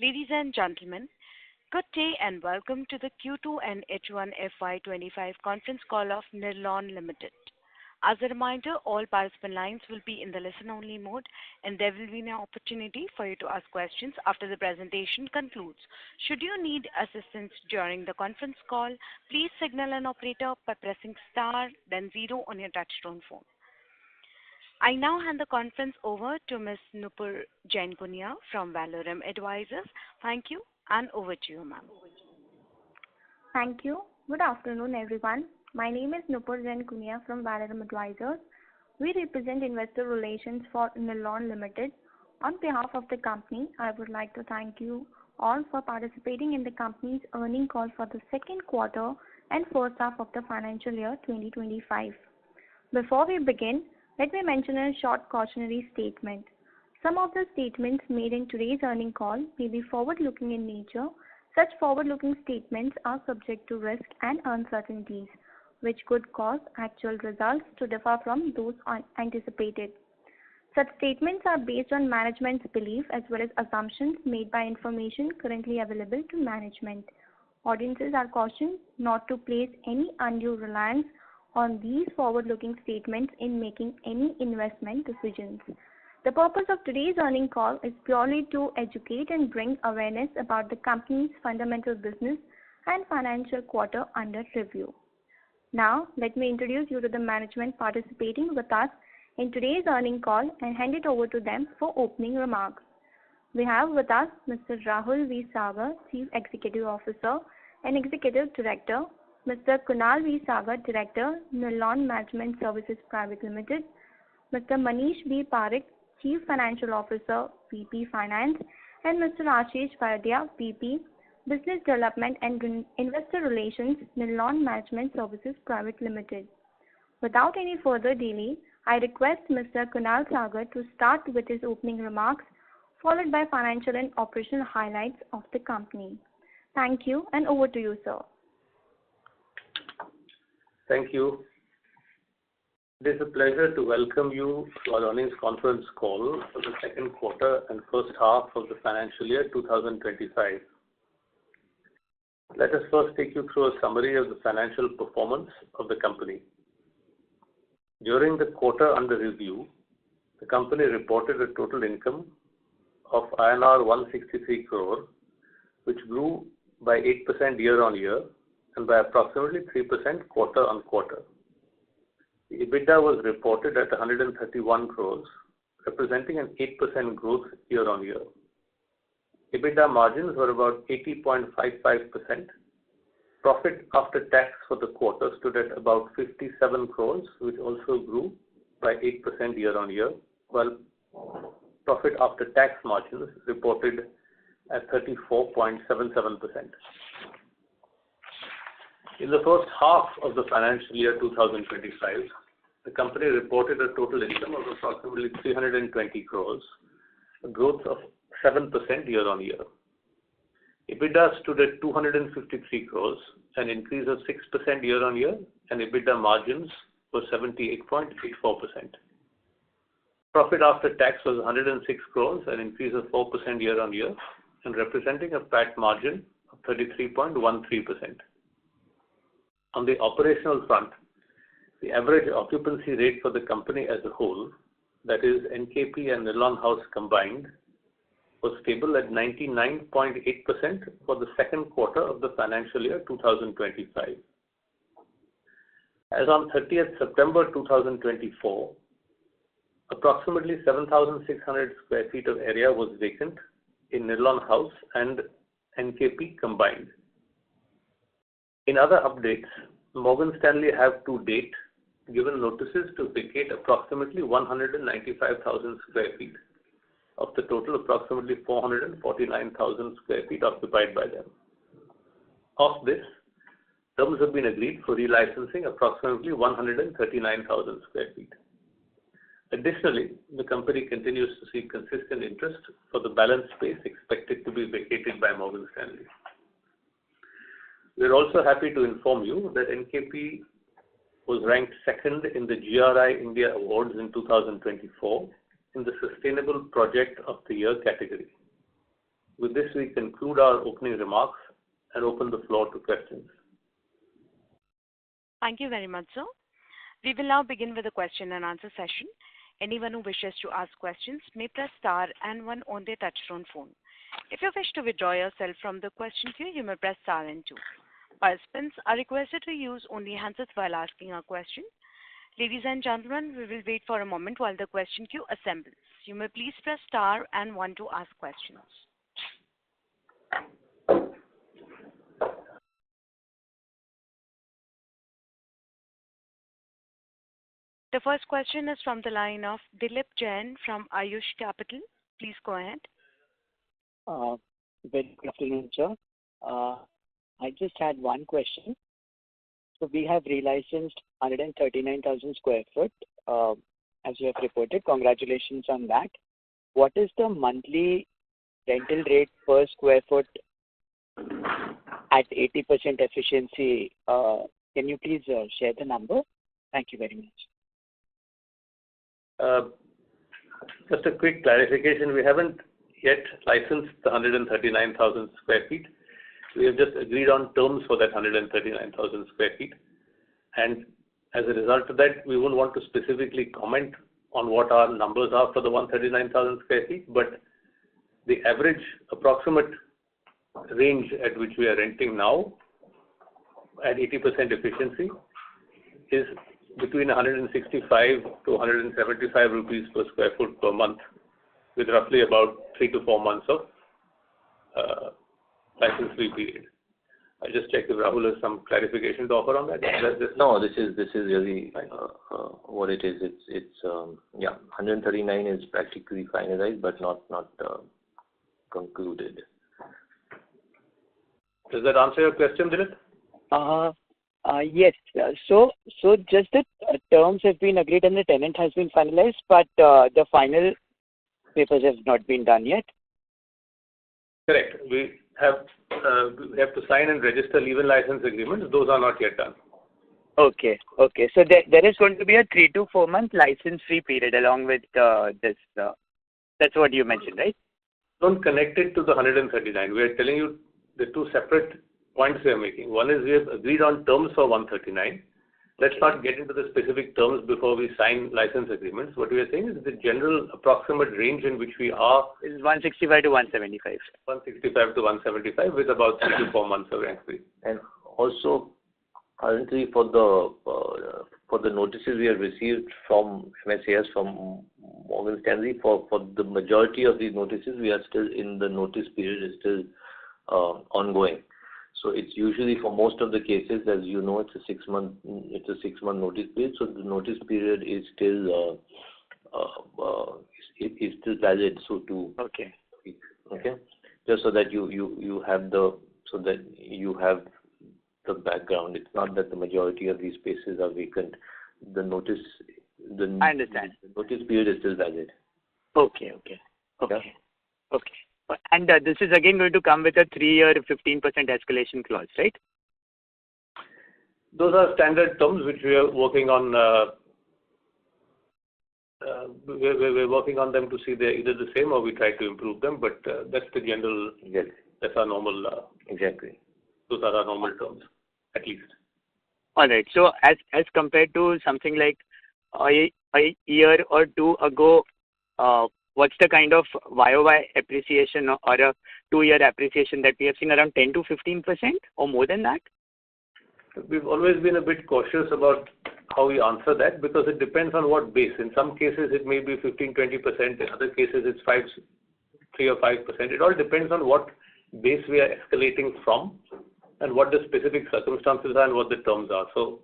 Ladies and gentlemen, good day and welcome to the Q2 and H1FY25 conference call of Nirlon Limited. As a reminder, all participant lines will be in the listen-only mode, and there will be an opportunity for you to ask questions after the presentation concludes. Should you need assistance during the conference call, please signal an operator by pressing star, then zero on your touchtone phone. I now hand the conference over to Ms. Nupur Jain Kunia from Valorem Advisors. Thank you, and over to you, ma'am. Thank you. Good afternoon, everyone. My name is Nupur Jain Kunia from Valorem Advisors. We represent investor relations for Nirlon Limited. On behalf of the company, I would like to thank you all for participating in the company's earnings call for the second quarter and first half of the financial year 2025. Before we begin, let me mention a short cautionary statement. Some of the statements made in today's earnings call may be forward-looking in nature. Such forward-looking statements are subject to risk and uncertainties, which could cause actual results to differ from those anticipated. Such statements are based on management's belief as well as assumptions made by information currently available to management. Audiences are cautioned not to place any undue reliance on these forward-looking statements in making any investment decisions. The purpose of today's earnings call is purely to educate and bring awareness about the company's fundamental business and financial quarter under review. Now, let me introduce you to the management participating with us in today's earnings call and hand it over to them for opening remarks. We have with us Mr. Rahul V. Sagar, Chief Executive Officer and Executive Director, Mr. Kunal V. Sagar, Director, Nirlon Management Services Private Limited, Mr. Manish B. Parekh, Chief Financial Officer, VP Finance, and Mr. Ashish Vaidya, VP, Business Development and Investor Relations, Nirlon Management Services Private Limited. Without any further delay, I request Mr. Kunal Sagar to start with his opening remarks, followed by financial and operational highlights of the company. Thank you, and over to you, sir. Thank you. It is a pleasure to welcome you to our earnings conference call for the second quarter and first half of the financial year 2025. Let us first take you through a summary of the financial performance of the company. During the quarter under review, the company reported a total income of INR 163 crore, which grew by 8% year-on-year and by approximately 3% quarter-on-quarter. The EBITDA was reported at 131 crores, representing an 8% growth year-on-year. EBITDA margins were about 80.55%. Profit after tax for the quarter stood at about 57 crores, which also grew by 8% year-on-year, while profit after tax margins reported at 34.77%. In the first half of the financial year 2025, the company reported a total income of approximately 320 crores, a growth of 7% year-on-year. EBITDA stood at 253 crores, an increase of 6% year-on-year, and EBITDA margins were 78.84%. Profit after tax was 106 crores, an increase of 4% year-on-year, and representing a PAT margin of 33.13%. On the operational front, the average occupancy rate for the company as a whole, that is NKP and Nirlon House combined, was stable at 99.8% for the second quarter of the financial year 2025. As on 30th September 2024, approximately 7,600 square feet of area was vacant in Nirlon House and NKP combined. In other updates, Morgan Stanley have to date given notices to vacate approximately 195,000 square feet of the total approximately 449,000 square feet occupied by them. Of this, terms have been agreed for relicensing approximately 139,000 square feet. Additionally, the company continues to see consistent interest for the balance space expected to be vacated by Morgan Stanley. We are also happy to inform you that NKP was ranked second in the GRI India Awards in 2024 in the Sustainable Project of the Year category. With this, we conclude our opening remarks and open the floor to questions. Thank you very much, sir. We will now begin with the question and answer session. Anyone who wishes to ask questions may press star and one on their touchtone phone. If you wish to withdraw yourself from the question queue, you may press star and two. Participants are requested to use only handsets while asking a question. Ladies and gentlemen, we will wait for a moment while the question queue assembles. You may please press star and one to ask questions. The first question is from the line of Dilip Jain from Ayush Capital. Please go ahead. Very good afternoon, sir. I just had one question. So we have relicensed 139,000 square foot, as you have reported. Congratulations on that. What is the monthly rental rate per square foot at 80% efficiency? Can you please share the number? Thank you very much. Just a quick clarification. We haven't yet licensed the 139,000 square feet. We have just agreed on terms for that 139,000 square feet. And as a result of that, we won't want to specifically comment on what our numbers are for the 139,000 square feet, but the average approximate range at which we are renting now at 80% efficiency is between 165 to 175 rupees per square foot per month, with roughly about 3 to 4 months of license-free period. I just checked if Rahul has some clarification to offer on that. No, this is really what it is. It's 139 is practically finalized, but not concluded. Does that answer your question, Dilip? Yes. So just the terms have been agreed and the tenant has been finalized, but the final papers have not been done yet. Correct. We have to sign and register leave-in license agreements. Those are not yet done. Okay. So there is going to be a 3 to 4 month license-free period along with this. That's what you mentioned, right? Don't connect it to the 139. We are telling you the two separate points we are making. One is we have agreed on terms for 139. Let's not get into the specific terms before we sign license agreements. What we are saying is the general approximate range in which we are is 165 to 175. 165 to 175 with about 3 to 4 months of rent free. And also, currently for the notices we have received from MSAS, from Morgan Stanley, for the majority of these notices, we are still in the notice period is still ongoing. So it's usually for most of the cases, as you know, it's a 6 month notice period. So the notice period is still valid. So to okay, just so that you have the background. It's not that the majority of these spaces are vacant. I understand. The notice period is still valid. Okay. And this is again going to come with a 3-year 15% escalation clause, right? Those are standard terms which we are working on. We're working on them to see they're either the same or we try to improve them. But that's the general. Yes. That's our normal. Exactly. Those are our normal terms, at least. All right. So as compared to something like a year or two ago, what's the kind of YOY appreciation or a 2-year appreciation that we have seen, around 10 to 15% or more than that? We've always been a bit cautious about how we answer that because it depends on what base. In some cases, it may be 15-20%. In other cases, it's 3 or 5%. It all depends on what base we are escalating from and what the specific circumstances are and what the terms are. So,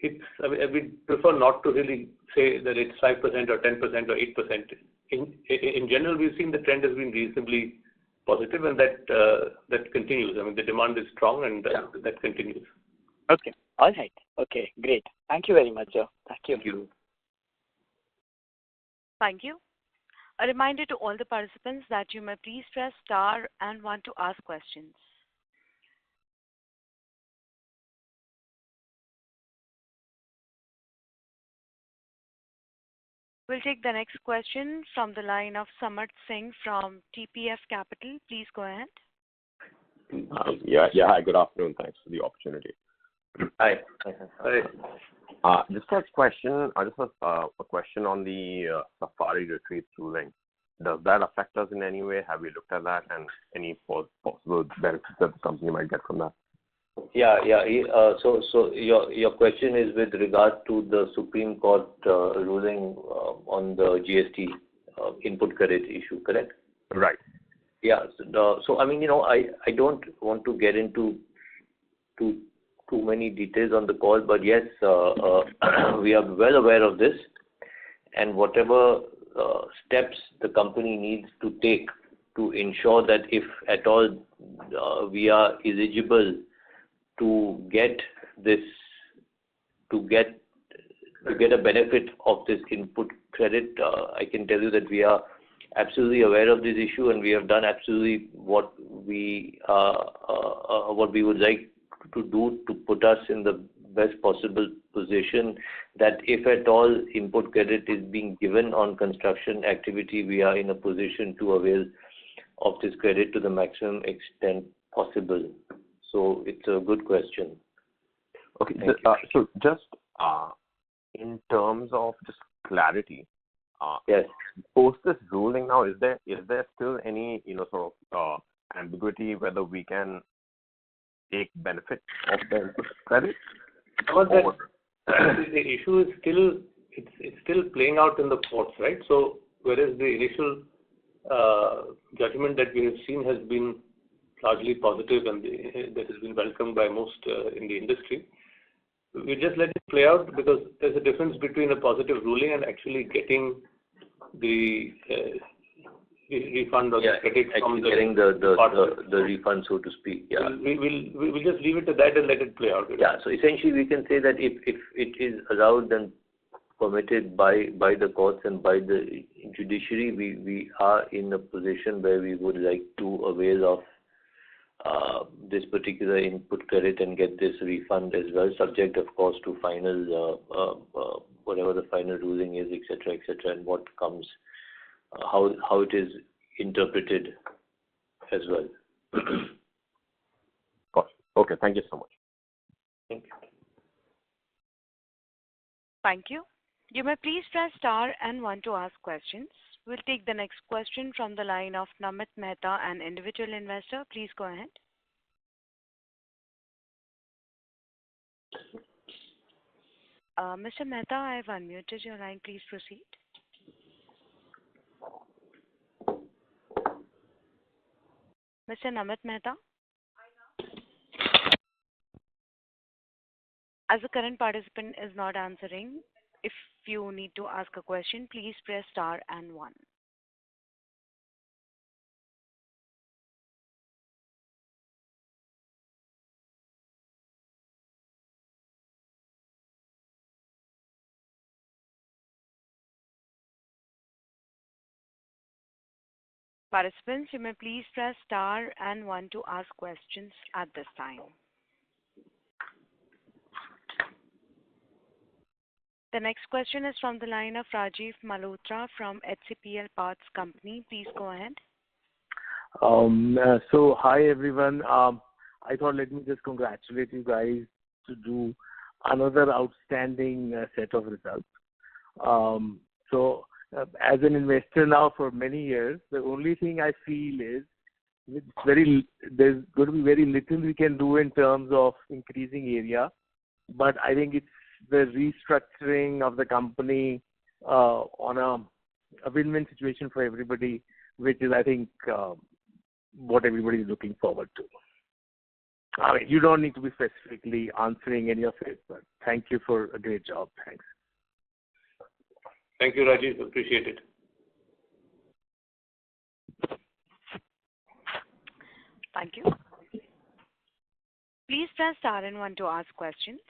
we prefer not to really say that it's 5% or 10% or 8%. In general, we've seen the trend has been reasonably positive, and that continues. I mean, the demand is strong, and that continues. Okay. All right. Okay. Great. Thank you very much, sir. Thank you. Thank you. Thank you. A reminder to all the participants that you may please press star and one to ask questions. We'll take the next question from the line of Samarth Singh from TPF Capital. Please go ahead. Yeah. Hi, good afternoon. Thanks for the opportunity. Hi. Just a question. I just have a question on the Safari retreat ruling. Does that affect us in any way? Have we looked at that, and any possible benefits that the company might get from that? Yeah. So your question is with regard to the Supreme Court ruling on the GST input credit issue, correct? Right. Yeah. So I mean, I don't want to get into too many details on the call, but yes, we are well aware of this, and whatever steps the company needs to take to ensure that if at all we are eligible to get a benefit of this input credit, I can tell you that we are absolutely aware of this issue, and we have done absolutely what we would like to do to put us in the best possible position, that if at all input credit is being given on construction activity, we are in a position to avail of this credit to the maximum extent possible. So it's a good question. Okay. So just in terms of just clarity, yes. Post this ruling now, is there still any sort of ambiguity whether we can take benefit of the input credit? The issue is still playing out in the courts, right? So whereas the initial judgment that we have seen has been largely positive and that has been welcomed by most in the industry, we just let it play out, because there's a difference between a positive ruling and actually getting the refund or the credit from getting the refund, so to speak. Yeah. We'll just leave it at that and let it play out. Yeah. So essentially, we can say that if it is allowed and permitted by the courts and by the judiciary, we are in a position where we would like to avail of this particular input credit and get this refund as well, subject of course to final whatever the final ruling is, etc., and what comes, how it is interpreted as well. Okay, thank you so much. Thank you. Thank you. You may please press star and one to ask questions. We'll take the next question from the line of Namit Mehta, an individual investor. Please go ahead. Mr. Mehta, I have unmuted your line. Please proceed. Mr. Namit Mehta? As the current participant is not answering, if you need to ask a question, please press star and one. Participants, you may please press star and one to ask questions at this time. The next question is from the line of Rajiv Malhotra from HCPL Parts Company. Please go ahead. So hi everyone. I thought let me just congratulate you guys to do another outstanding set of results. As an investor now for many years, the only thing I feel is there's going to be very little we can do in terms of increasing area, but I think it's the restructuring of the company on a win-win situation for everybody, which is, I think, what everybody is looking forward to. I mean, you don't need to be specifically answering any of it, but thank you for a great job. Thanks. Thank you, Rajiv. Appreciate it. Thank you. Please press star and one to ask questions.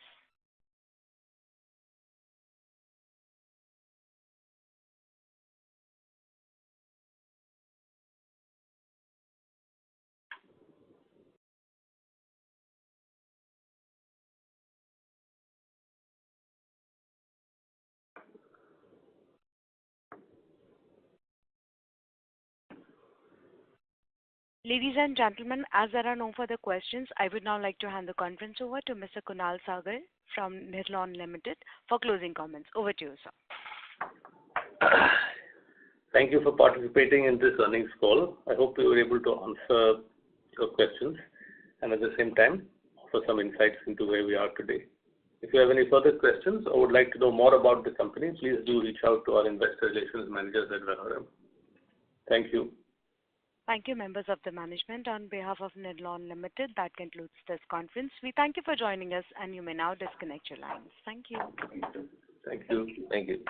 Ladies and gentlemen, as there are no further questions, I would now like to hand the conference over to Mr. Kunal Sagar from Nirlon Limited for closing comments. Over to you, sir. Thank you for participating in this earnings call. I hope we were able to answer your questions and at the same time offer some insights into where we are today. If you have any further questions or would like to know more about the company, please do reach out to our investor relations managers at Valuation. Thank you. Thank you, members of the management. On behalf of Nirlon Limited, that concludes this conference. We thank you for joining us, and you may now disconnect your lines. Thank you. Thank you. Thank you.